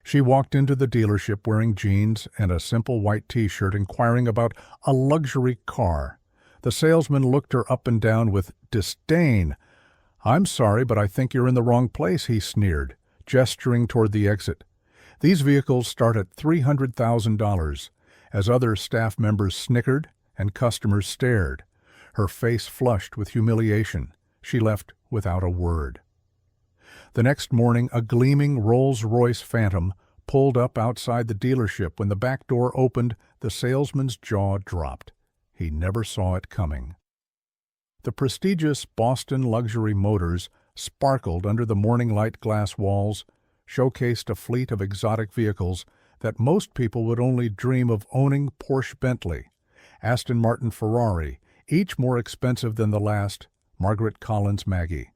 She walked into the dealership wearing jeans and a simple white t-shirt, inquiring about a luxury car. The salesman looked her up and down with disdain. "I'm sorry, but I think you're in the wrong place," he sneered, gesturing toward the exit. "These vehicles start at $300,000. As other staff members snickered and customers stared. Her face flushed with humiliation. She left without a word. The next morning, a gleaming Rolls-Royce Phantom pulled up outside the dealership. When the back door opened, the salesman's jaw dropped. He never saw it coming. The prestigious Boston Luxury Motors sparkled under the morning light. Glass walls showcased a fleet of exotic vehicles that most people would only dream of owning: Porsche, Bentley, Aston Martin, Ferrari, each more expensive than the last. Margaret Collins Maggie.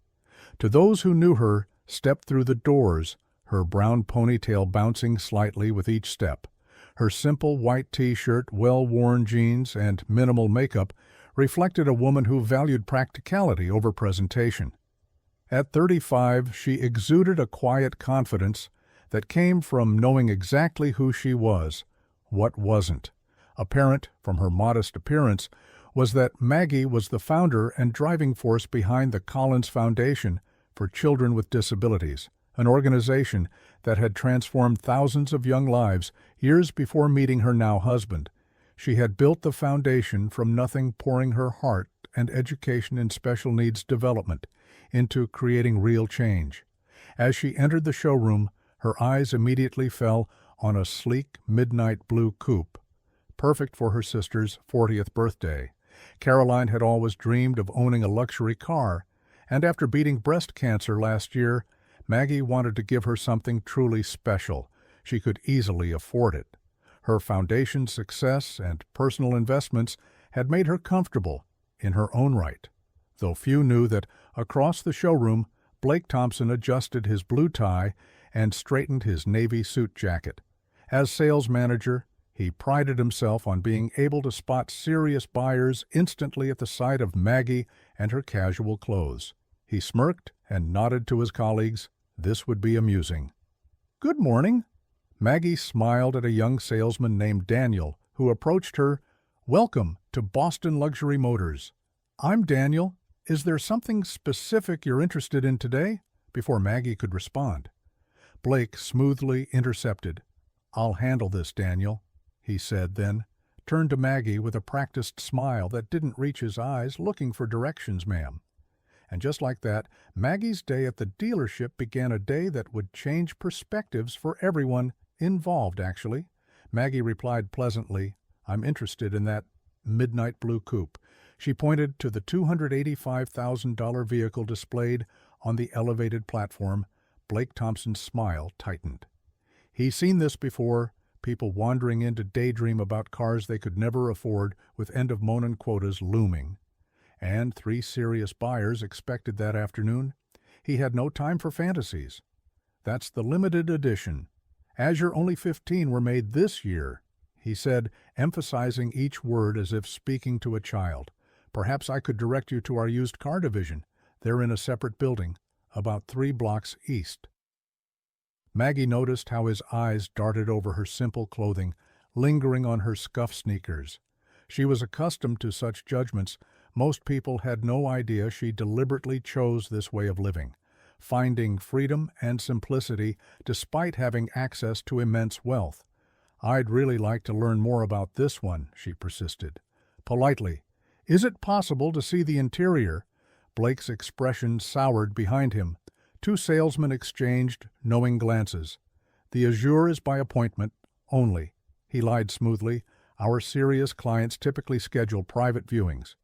To those who knew her, stepped through the doors, her brown ponytail bouncing slightly with each step. Her simple white t-shirt, well-worn jeans, and minimal makeup reflected a woman who valued practicality over presentation. At 35, she exuded a quiet confidence that came from knowing exactly who she was. What wasn't apparent from her modest appearance was that Maggie was the founder and driving force behind the Collins Foundation for Children with Disabilities, an organization that had transformed thousands of young lives years before meeting her now husband. She had built the foundation from nothing, pouring her heart and education in special needs development into creating real change. As she entered the showroom, her eyes immediately fell on a sleek midnight blue coupe, perfect for her sister's 40th birthday. Caroline had always dreamed of owning a luxury car, and after beating breast cancer last year, Maggie wanted to give her something truly special. She could easily afford it. Her foundation's success and personal investments had made her comfortable in her own right, though few knew that across the showroom, Blake Thompson adjusted his blue tie and straightened his navy suit jacket. As sales manager, he prided himself on being able to spot serious buyers instantly at the sight of Maggie and her casual clothes. He smirked and nodded to his colleagues. This would be amusing. "Good morning." Maggie smiled at a young salesman named Daniel, who approached her. "Welcome to Boston Luxury Motors." "I'm Daniel. Is there something specific you're interested in today?" Before Maggie could respond, Blake smoothly intercepted. "I'll handle this, Daniel," he said, then turned to Maggie with a practiced smile that didn't reach his eyes. "Looking for directions, ma'am." And just like that, Maggie's day at the dealership began, a day that would change perspectives for everyone involved, actually. Maggie replied pleasantly, "I'm interested in that midnight blue coupe." She pointed to the $285,000 vehicle displayed on the elevated platform. Blake Thompson's smile tightened. He's seen this before, people wandering in to daydream about cars they could never afford, with end-of-Monan quotas looming. And 3 serious buyers expected that afternoon. He had no time for fantasies. "That's the limited edition. As you're only 15 were made this year," he said, emphasizing each word as if speaking to a child. "Perhaps I could direct you to our used car division. They're in a separate building, about 3 blocks east." Maggie noticed how his eyes darted over her simple clothing, lingering on her scuff sneakers. She was accustomed to such judgments. Most people had no idea she deliberately chose this way of living, finding freedom and simplicity despite having access to immense wealth. "I'd really like to learn more about this one," she persisted. Politely, "Is it possible to see the interior?" Blake's expression soured behind him. 2 salesmen exchanged knowing glances. "The Azure is by appointment only," he lied smoothly. "Our serious clients typically schedule private viewings."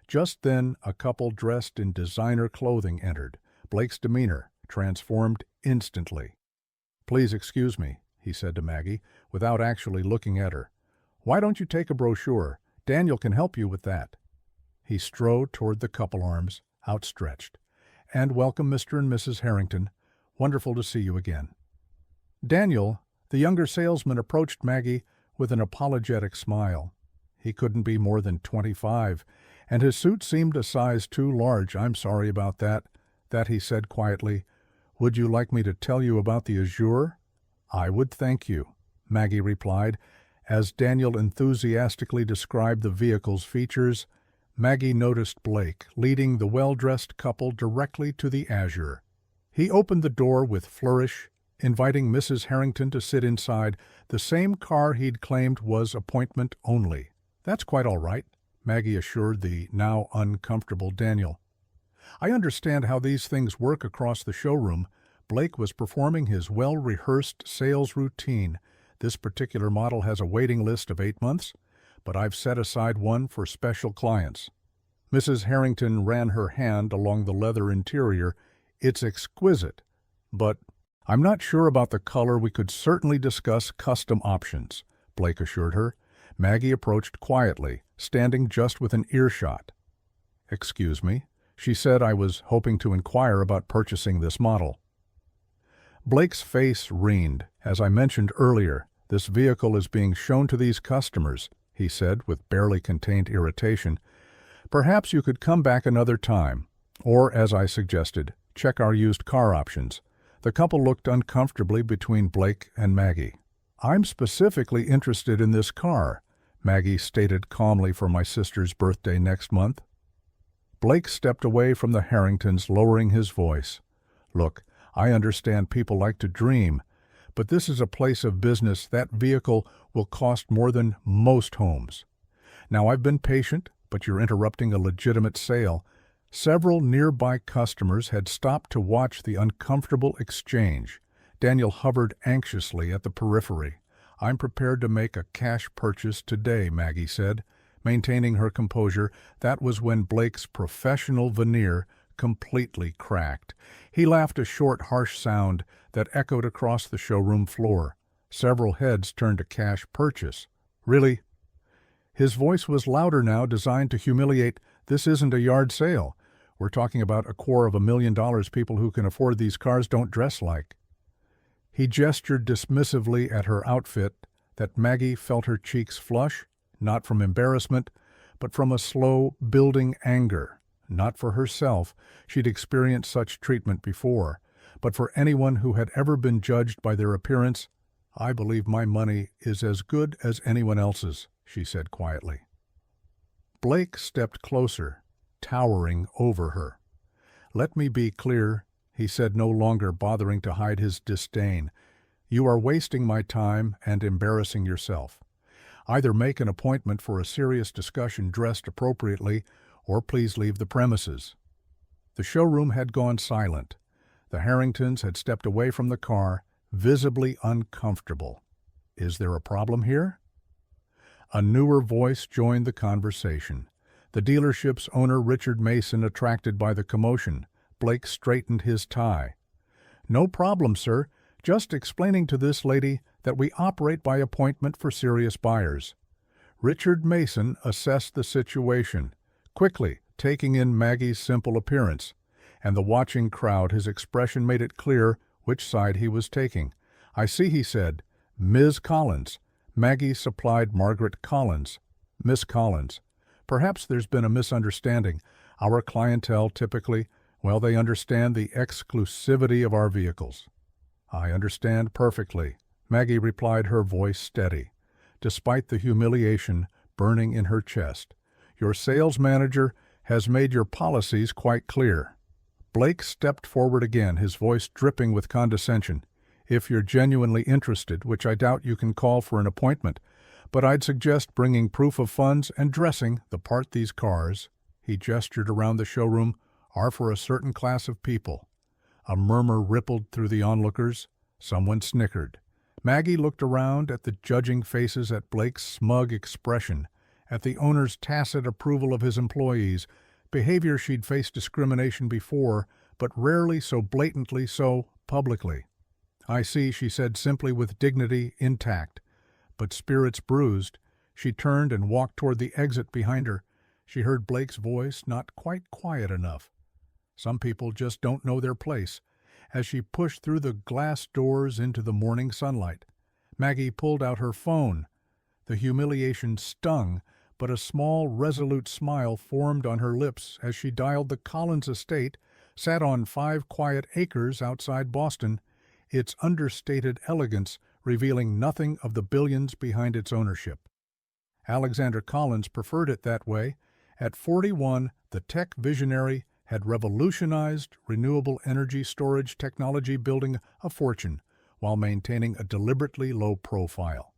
Just then, a couple dressed in designer clothing entered. Blake's demeanor transformed instantly. "Please excuse me," he said to Maggie, without actually looking at her. "Why don't you take a brochure? Daniel can help you with that." He strode toward the couple, arms outstretched. "And welcome, Mr. and Mrs. Harrington. Wonderful to see you again." Daniel, the younger salesman, approached Maggie with an apologetic smile. He couldn't be more than 25, and his suit seemed a size too large. "I'm sorry about that," he said quietly. "Would you like me to tell you about the Azure?" "I would thank you," Maggie replied. As Daniel enthusiastically described the vehicle's features, Maggie noticed Blake leading the well-dressed couple directly to the Azure. He opened the door with flourish, inviting Mrs. Harrington to sit inside the same car he'd claimed was appointment only. "That's quite all right," Maggie assured the now uncomfortable Daniel. "I understand how these things work across the showroom." Blake was performing his well-rehearsed sales routine. "This particular model has a waiting list of 8 months, but I've set aside one for special clients." Mrs. Harrington ran her hand along the leather interior. "It's exquisite, but I'm not sure about the color. We could certainly discuss custom options," Blake assured her. Maggie approached quietly, standing just within earshot. "Excuse me," she said. "I was hoping to inquire about purchasing this model." Blake's face wrined. "As I mentioned earlier, this vehicle is being shown to these customers," he said with barely contained irritation. "Perhaps you could come back another time, or, as I suggested, check our used car options." The couple looked uncomfortably between Blake and Maggie. "I'm specifically interested in this car," Maggie stated calmly. "For my sister's birthday next month." Blake stepped away from the Harringtons, lowering his voice. "Look, I understand people like to dream, but this is a place of business. That vehicle will cost more than most homes. Now, I've been patient, but you're interrupting a legitimate sale." Several nearby customers had stopped to watch the uncomfortable exchange. Daniel hovered anxiously at the periphery. "I'm prepared to make a cash purchase today," Maggie said, maintaining her composure. That was when Blake's professional veneer completely cracked. He laughed, a short, harsh sound that echoed across the showroom floor. Several heads turned to cash purchase. "Really?" His voice was louder now, designed to humiliate. "This isn't a yard sale. We're talking about $250,000. People who can afford these cars don't dress like." He gestured dismissively at her outfit that Maggie felt her cheeks flush, not from embarrassment, but from a slow building anger. Not for herself. She'd experienced such treatment before. But for anyone who had ever been judged by their appearance. "I believe my money is as good as anyone else's," she said quietly. Blake stepped closer, towering over her. "Let me be clear," he said, no longer bothering to hide his disdain. "You are wasting my time and embarrassing yourself. Either make an appointment for a serious discussion dressed appropriately, or please leave the premises." The showroom had gone silent. The Harringtons had stepped away from the car, visibly uncomfortable. "Is there a problem here?" A newer voice joined the conversation. The dealership's owner, Richard Mason, attracted by the commotion. Blake straightened his tie. "No problem, sir. Just explaining to this lady that we operate by appointment for serious buyers." Richard Mason assessed the situation, quickly taking in Maggie's simple appearance. And the watching crowd, his expression made it clear which side he was taking. "I see," he said. "Ms. Collins." Maggie supplied Margaret Collins. "Miss Collins. Perhaps there's been a misunderstanding. Our clientele typically, well, they understand the exclusivity of our vehicles." "I understand perfectly," Maggie replied, her voice steady, despite the humiliation burning in her chest. "Your sales manager has made your policies quite clear." Blake stepped forward again, his voice dripping with condescension. "If you're genuinely interested, which I doubt, you can call for an appointment, but I'd suggest bringing proof of funds and dressing the part. These cars," he gestured around the showroom, "are for a certain class of people." A murmur rippled through the onlookers. Someone snickered. Maggie looked around at the judging faces, at Blake's smug expression, at the owner's tacit approval of his employees, behavior she'd faced discrimination before, but rarely so blatantly, so publicly. "I see," she said simply, with dignity intact, but spirits bruised. She turned and walked toward the exit behind her. She heard Blake's voice, not quite quiet enough. "Some people just don't know their place," as she pushed through the glass doors into the morning sunlight. Maggie pulled out her phone. The humiliation stung, but a small, resolute smile formed on her lips as she dialed the Collins estate, sat on 5 quiet acres outside Boston, its understated elegance revealing nothing of the billions behind its ownership. Alexander Collins preferred it that way. At 41, the tech visionary had revolutionized renewable energy storage technology, building a fortune while maintaining a deliberately low profile.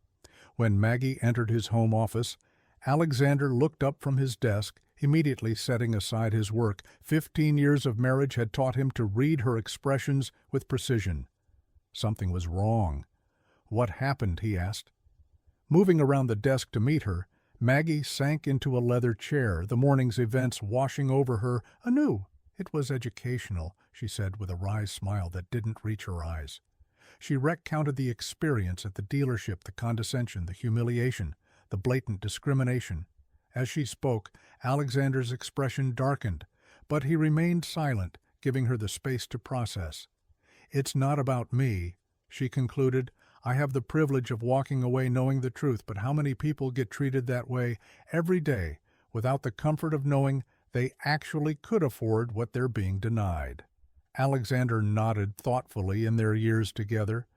When Maggie entered his home office, Alexander looked up from his desk, immediately setting aside his work. 15 years of marriage had taught him to read her expressions with precision. Something was wrong. "What happened?" he asked. Moving around the desk to meet her, Maggie sank into a leather chair, the morning's events washing over her anew. "It was educational," she said with a wry smile that didn't reach her eyes. She recounted the experience at the dealership, the condescension, the humiliation, the blatant discrimination. As she spoke, Alexander's expression darkened, but he remained silent, giving her the space to process. "It's not about me," she concluded. "I have the privilege of walking away knowing the truth, but how many people get treated that way every day without the comfort of knowing they actually could afford what they're being denied?" Alexander nodded thoughtfully. In their years together,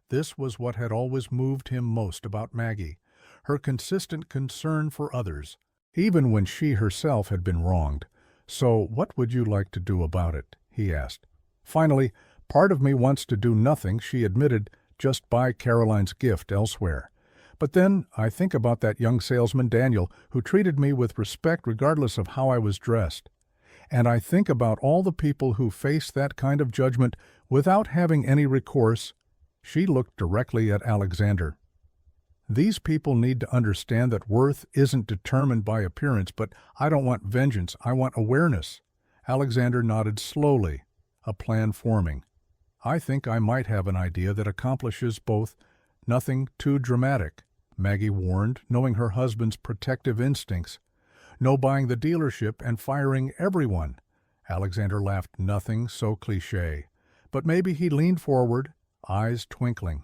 this was what had always moved him most about Maggie, her consistent concern for others, even when she herself had been wronged. "So what would you like to do about it?" he asked. "Finally, part of me wants to do nothing," she admitted, "just buy Caroline's gift elsewhere. But then I think about that young salesman, Daniel, who treated me with respect regardless of how I was dressed. And I think about all the people who face that kind of judgment without having any recourse." She looked directly at Alexander. "These people need to understand that worth isn't determined by appearance, but I don't want vengeance, I want awareness." Alexander nodded slowly, a plan forming. "I think I might have an idea that accomplishes both." "Nothing too dramatic," Maggie warned, knowing her husband's protective instincts. "No buying the dealership and firing everyone." Alexander laughed. "Nothing so cliché." But maybe he leaned forward, eyes twinkling.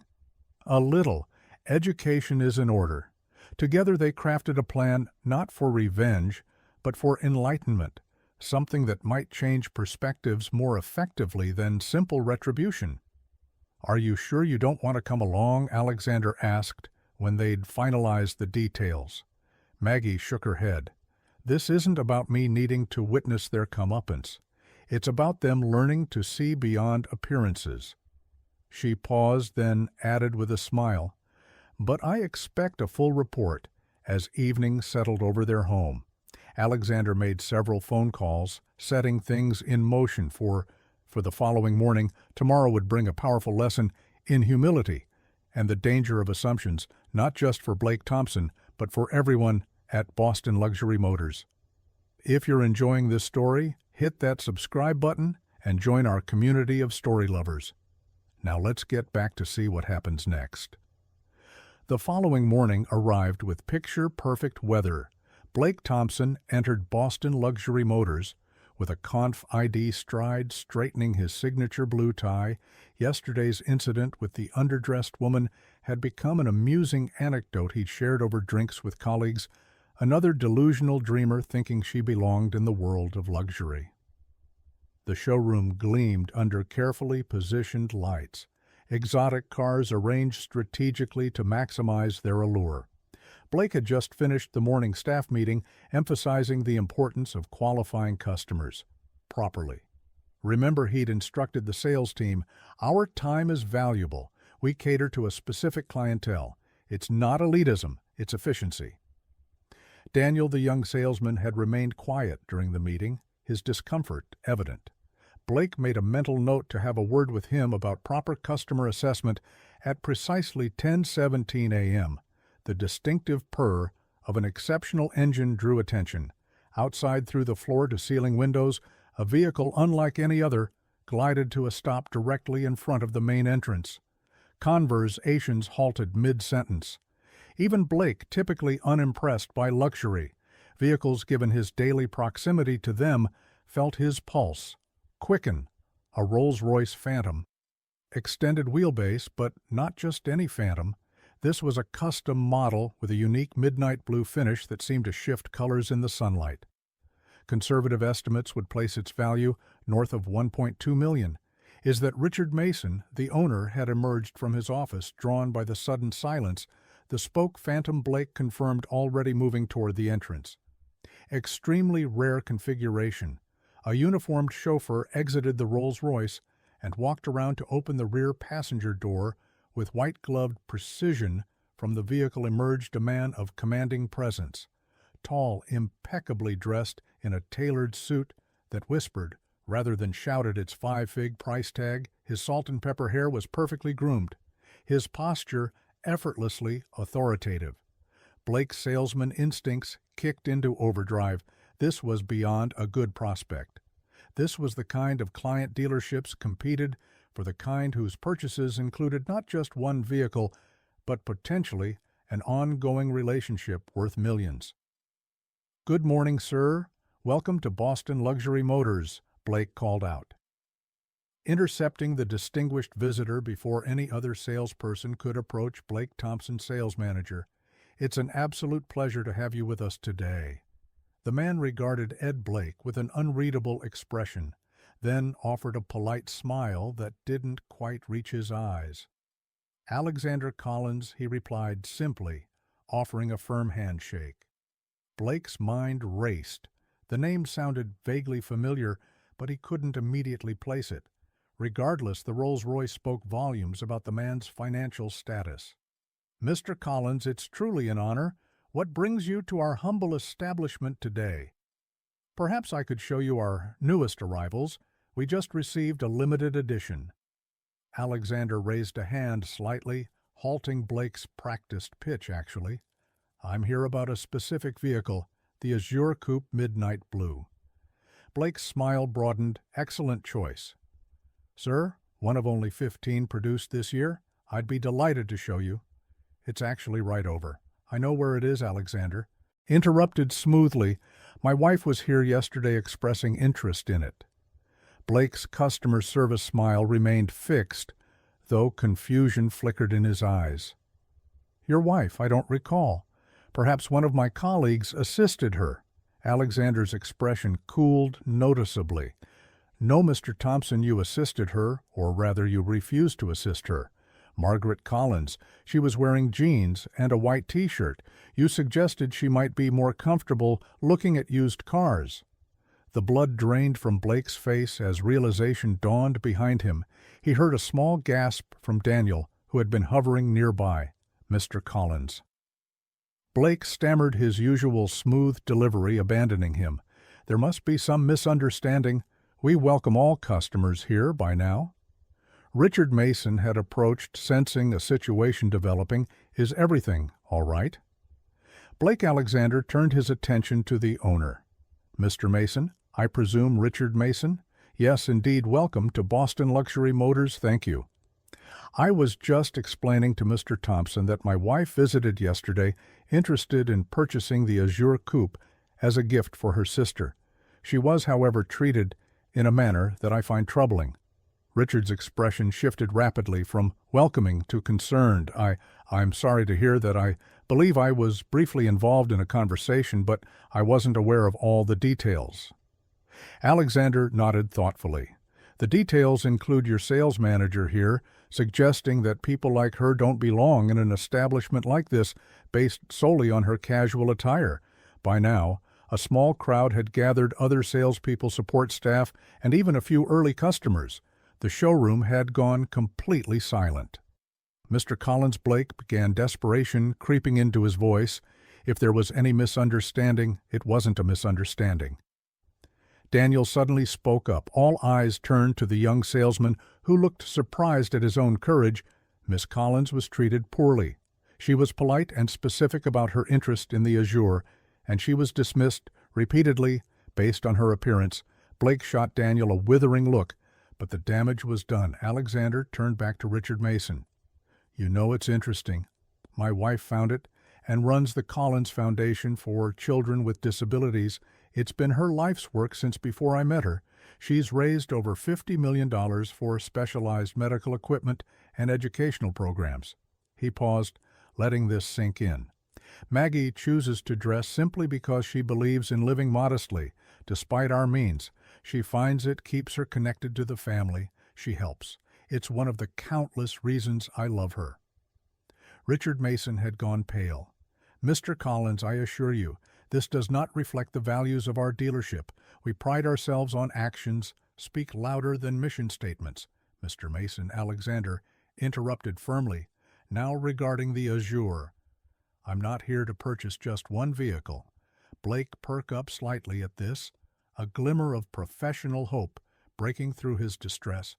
"A little. Education is in order." Together they crafted a plan not for revenge, but for enlightenment, something that might change perspectives more effectively than simple retribution. "Are you sure you don't want to come along?" Alexander asked when they'd finalized the details. Maggie shook her head. "This isn't about me needing to witness their comeuppance. It's about them learning to see beyond appearances." She paused, then added with a smile, "But I expect a full report." As evening settled over their home, Alexander made several phone calls, setting things in motion for the following morning. Tomorrow would bring a powerful lesson in humility and the danger of assumptions, not just for Blake Thompson, but for everyone at Boston Luxury Motors. If you're enjoying this story, hit that subscribe button and join our community of story lovers. Now let's get back to see what happens next. The following morning arrived with picture-perfect weather. Blake Thompson entered Boston Luxury Motors with a Conf ID stride, straightening his signature blue tie. Yesterday's incident with the underdressed woman had become an amusing anecdote he'd shared over drinks with colleagues, another delusional dreamer thinking she belonged in the world of luxury. The showroom gleamed under carefully positioned lights, exotic cars arranged strategically to maximize their allure. Blake had just finished the morning staff meeting, emphasizing the importance of qualifying customers properly. Remember, he'd instructed the sales team, "Our time is valuable. We cater to a specific clientele. It's not elitism, it's efficiency." Daniel, the young salesman, had remained quiet during the meeting, his discomfort evident. Blake made a mental note to have a word with him about proper customer assessment at precisely 10:17 a.m. The distinctive purr of an exceptional engine drew attention. Outside, through the floor-to-ceiling windows, a vehicle unlike any other glided to a stop directly in front of the main entrance. Conversations halted mid-sentence. Even Blake, typically unimpressed by luxury vehicles given his daily proximity to them, felt his pulse quicken. A Rolls-Royce Phantom. Extended wheelbase, but not just any Phantom. This was a custom model with a unique midnight blue finish that seemed to shift colors in the sunlight. Conservative estimates would place its value north of $1.2 million. is that Richard Mason, the owner, had emerged from his office, drawn by the sudden silence. The spoke phantom Blake confirmed, already moving toward the entrance. Extremely rare configuration. A uniformed chauffeur exited the Rolls-Royce and walked around to open the rear passenger door. With white-gloved precision from the vehicle emerged a man of commanding presence, tall, impeccably dressed in a tailored suit that whispered rather than shouted its five-fig price tag. His salt-and-pepper hair was perfectly groomed, his posture effortlessly authoritative. Blake's salesman instincts kicked into overdrive. This was beyond a good prospect. This was the kind of client dealerships competed for, the kind whose purchases included not just one vehicle, but potentially an ongoing relationship worth millions. "Good morning, sir. Welcome to Boston Luxury Motors," Blake called out. Intercepting the distinguished visitor before any other salesperson could approach, Blake Thompson, sales manager, "It's an absolute pleasure to have you with us today." The man regarded Ed Blake with an unreadable expression, then offered a polite smile that didn't quite reach his eyes. "Alexander Collins," he replied simply, offering a firm handshake. Blake's mind raced. The name sounded vaguely familiar, but he couldn't immediately place it. Regardless, the Rolls-Royce spoke volumes about the man's financial status. "Mr. Collins, it's truly an honor. What brings you to our humble establishment today?" "Perhaps I could show you our newest arrivals. We just received a limited edition." Alexander raised a hand slightly, halting Blake's practiced pitch, actually. "I'm here about a specific vehicle, the Azure Coupe Midnight Blue." Blake's smile broadened. "Excellent choice. Sir, one of only 15 produced this year. I'd be delighted to show you." "It's actually right over." "I know where it is," Alexander interrupted smoothly. "My wife was here yesterday expressing interest in it." Blake's customer service smile remained fixed, though confusion flickered in his eyes. "Your wife? I don't recall. Perhaps one of my colleagues assisted her." Alexander's expression cooled noticeably. "No, Mr. Thompson, you assisted her, or rather you refused to assist her. Margaret Collins. She was wearing jeans and a white t-shirt. You suggested she might be more comfortable looking at used cars." The blood drained from Blake's face as realization dawned behind him. He heard a small gasp from Daniel, who had been hovering nearby. "Mr. Collins." Blake stammered his usual smooth delivery, abandoning him. "There must be some misunderstanding. We welcome all customers here by now." Richard Mason had approached, sensing a situation developing. "Is everything all right?" Blake Alexander turned his attention to the owner. "Mr. Mason, I presume Richard Mason?" "Yes, indeed. Welcome to Boston Luxury Motors. Thank you. I was just explaining to Mr. Thompson that my wife visited yesterday, interested in purchasing the Azure Coupe as a gift for her sister. She was, however, treated in a manner that I find troubling." Richard's expression shifted rapidly from welcoming to concerned. I'm sorry to hear that. I believe I was briefly involved in a conversation, but I wasn't aware of all the details." Alexander nodded thoughtfully. "The details include your sales manager here suggesting that people like her don't belong in an establishment like this based solely on her casual attire." By now, a small crowd had gathered, other salespeople, support staff, and even a few early customers. The showroom had gone completely silent. "Mr. Collins," Blake began, desperation creeping into his voice. If there was any misunderstanding, it wasn't a misunderstanding. Daniel suddenly spoke up. All eyes turned to the young salesman, who looked surprised at his own courage. "Miss Collins was treated poorly. She was polite and specific about her interest in the Azure, and she was dismissed repeatedly based on her appearance." Blake shot Daniel a withering look, but the damage was done. Alexander turned back to Richard Mason. "You know, it's interesting. My wife found it and runs the Collins Foundation for Children with Disabilities. It's been her life's work since before I met her. She's raised over $50 million for specialized medical equipment and educational programs." He paused, letting this sink in. "Maggie chooses to dress simply because she believes in living modestly, despite our means. She finds it keeps her connected to the family. She helps. It's one of the countless reasons I love her." Richard Mason had gone pale. "Mr. Collins, I assure you, this does not reflect the values of our dealership. We pride ourselves on actions, speak louder than mission statements." Mr. Mason Alexander interrupted firmly, "Now regarding the Azure. I'm not here to purchase just one vehicle." Blake perked up slightly at this, a glimmer of professional hope breaking through his distress.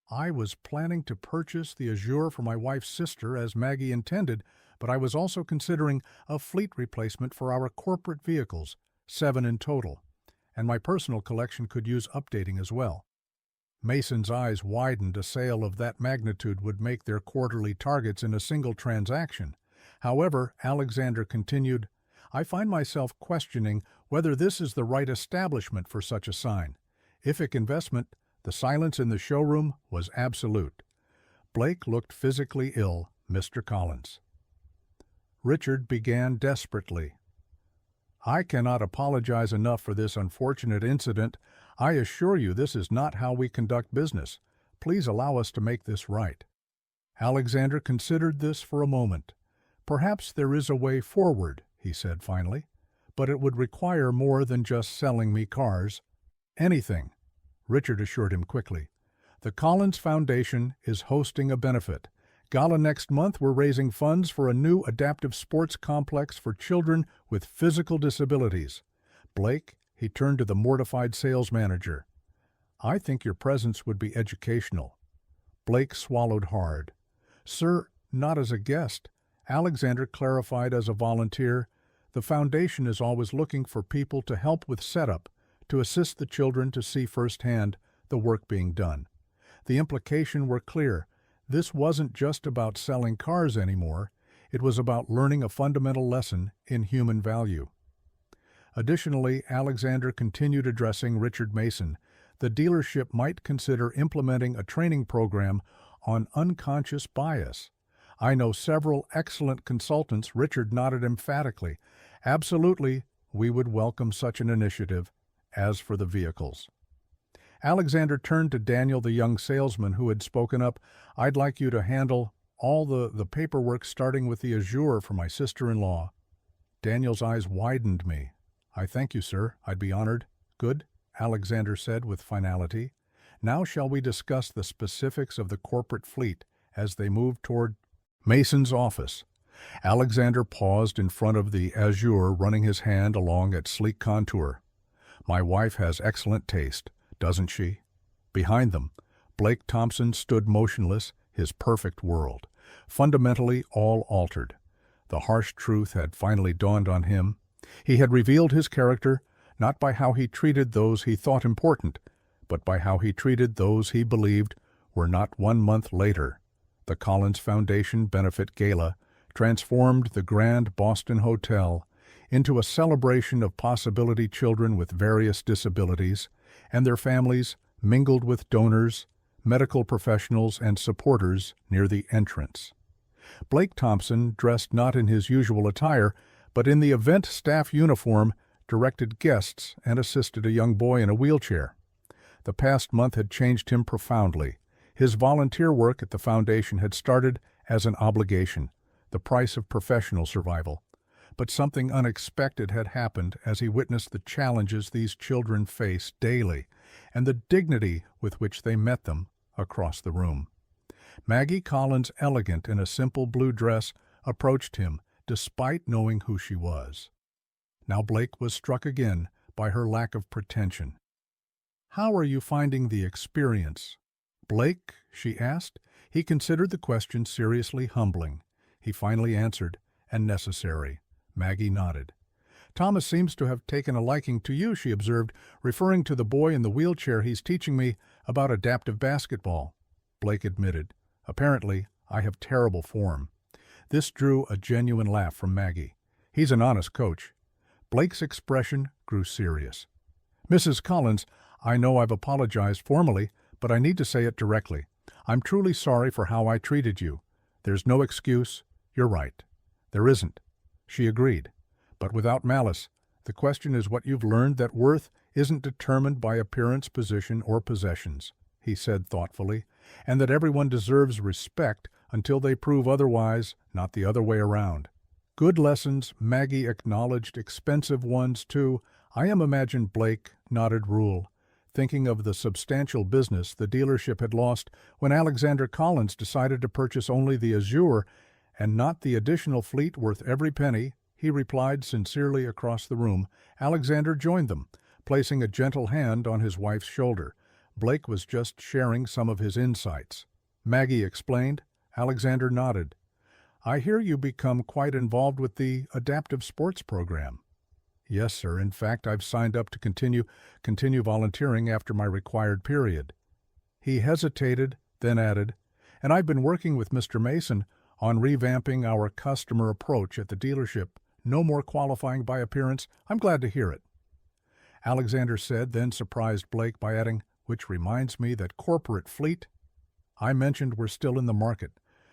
"I was planning to purchase the Azure for my wife's sister as Maggie intended, but I was also considering a fleet replacement for our corporate vehicles, 7 in total, and my personal collection could use updating as well." Mason's eyes widened. A sale of that magnitude would make their quarterly targets in a single transaction. However, Alexander continued, "I find myself questioning whether this is the right establishment for such a sign. If investment, the silence in the showroom was absolute." Blake looked physically ill, Mr. Collins. Richard began desperately. "I cannot apologize enough for this unfortunate incident. I assure you this is not how we conduct business. Please allow us to make this right." Alexander considered this for a moment. "Perhaps there is a way forward," he said finally, "but it would require more than just selling me cars." "Anything," Richard assured him quickly. "The Collins Foundation is hosting a benefit gala next month. We're raising funds for a new adaptive sports complex for children with physical disabilities." "Blake," he turned to the mortified sales manager, "I think your presence would be educational." Blake swallowed hard. "Sir, not as a guest." Alexander clarified, "as a volunteer. The foundation is always looking for people to help with setup, to assist the children to see firsthand the work being done." The implication were clear. This wasn't just about selling cars anymore. It was about learning a fundamental lesson in human value. Additionally, Alexander continued addressing Richard Mason. The dealership might consider implementing a training program on unconscious bias. "I know several excellent consultants." Richard nodded emphatically. "Absolutely, we would welcome such an initiative. As for the vehicles." Alexander turned to Daniel, the young salesman who had spoken up. "I'd like you to handle all the paperwork starting with the Azure for my sister-in-law." Daniel's eyes widened. "I thank you, sir. I'd be honored." "Good," Alexander said with finality. "Now shall we discuss the specifics of the corporate fleet?" As they moved toward Mason's office, Alexander paused in front of the Azure, running his hand along its sleek contour. "My wife has excellent taste, doesn't she?" Behind them, Blake Thompson stood motionless, his perfect world, fundamentally all altered. The harsh truth had finally dawned on him. He had revealed his character, not by how he treated those he thought important, but by how he treated those he believed were not. 1 month later, the Collins Foundation Benefit Gala transformed the Grand Boston Hotel into a celebration of possibility children with various disabilities and their families, mingled with donors, medical professionals, and supporters near the entrance. Blake Thompson, dressed not in his usual attire, but in the event staff uniform, directed guests and assisted a young boy in a wheelchair. The past month had changed him profoundly. His volunteer work at the foundation had started as an obligation, the price of professional survival. But something unexpected had happened as he witnessed the challenges these children face daily and the dignity with which they met them across the room. Maggie Collins, elegant in a simple blue dress, approached him, despite knowing who she was. Now Blake was struck again by her lack of pretension. "How are you finding the experience?" "Blake?" she asked. He considered the question seriously humbling. He finally answered, "And necessary." Maggie nodded. "Thomas seems to have taken a liking to you," she observed, referring to the boy in the wheelchair. "He's teaching me about adaptive basketball." Blake admitted, "Apparently, I have terrible form." This drew a genuine laugh from Maggie. "He's an honest coach." Blake's expression grew serious. "Mrs. Collins, I know I've apologized formally, but I need to say it directly. I'm truly sorry for how I treated you. There's no excuse. You're right. There isn't." She agreed, but without malice. "The question is what you've learned, that worth isn't determined by appearance, position, or possessions." he said thoughtfully, and that everyone deserves respect until they prove otherwise, not the other way around. Good lessons, Maggie acknowledged, expensive ones too. I imagined Blake nodded rule, thinking of the substantial business the dealership had lost when Alexander Collins decided to purchase only the Azure and not the additional fleet worth every penny. He replied sincerely across the room. Alexander joined them, placing a gentle hand on his wife's shoulder. Blake was just sharing some of his insights. Maggie explained. Alexander nodded. I hear you become quite involved with the adaptive sports program. Yes, sir. In fact, I've signed up to continue volunteering after my required period. He hesitated, then added, and I've been working with Mr. Mason on revamping our customer approach at the dealership. No more qualifying by appearance. I'm glad to hear it. Alexander said, then surprised Blake by adding, which reminds me that corporate fleet I mentioned we're still in the market.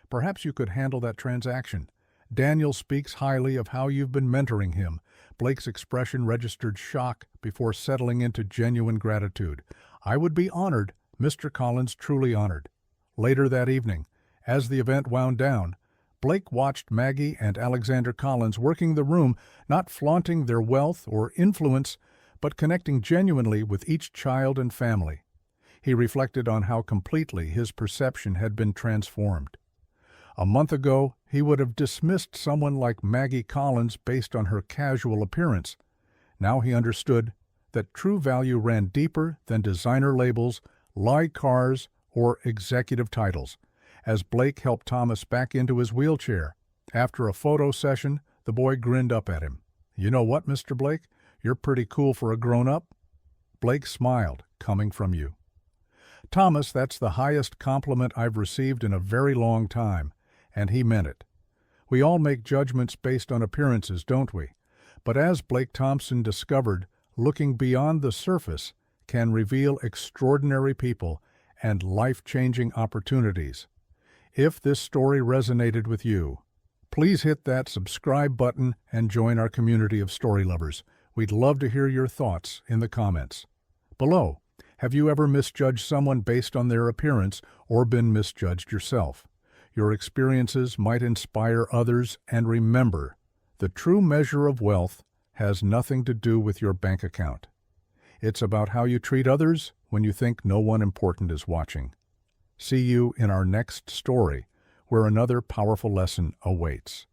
Perhaps you could handle that transaction. Daniel speaks highly of how you've been mentoring him. Blake's expression registered shock before settling into genuine gratitude. I would be honored, Mr. Collins truly honored. Later that evening, as the event wound down, Blake watched Maggie and Alexander Collins working the room, not flaunting their wealth or influence, but connecting genuinely with each child and family. He reflected on how completely his perception had been transformed. A month ago, he would have dismissed someone like Maggie Collins based on her casual appearance. Now he understood that true value ran deeper than designer labels, lie cars, or executive titles. As Blake helped Thomas back into his wheelchair, after a photo session, the boy grinned up at him. You know what, Mr. Blake? You're pretty cool for a grown-up. Blake smiled, coming from you. Thomas, that's the highest compliment I've received in a very long time. And he meant it. We all make judgments based on appearances, don't we? But as Blake Thompson discovered, looking beyond the surface can reveal extraordinary people and life-changing opportunities. If this story resonated with you, please hit that subscribe button and join our community of story lovers. We'd love to hear your thoughts in the comments below. Have you ever misjudged someone based on their appearance or been misjudged yourself? Your experiences might inspire others, and remember, the true measure of wealth has nothing to do with your bank account. It's about how you treat others when you think no one important is watching. See you in our next story, where another powerful lesson awaits.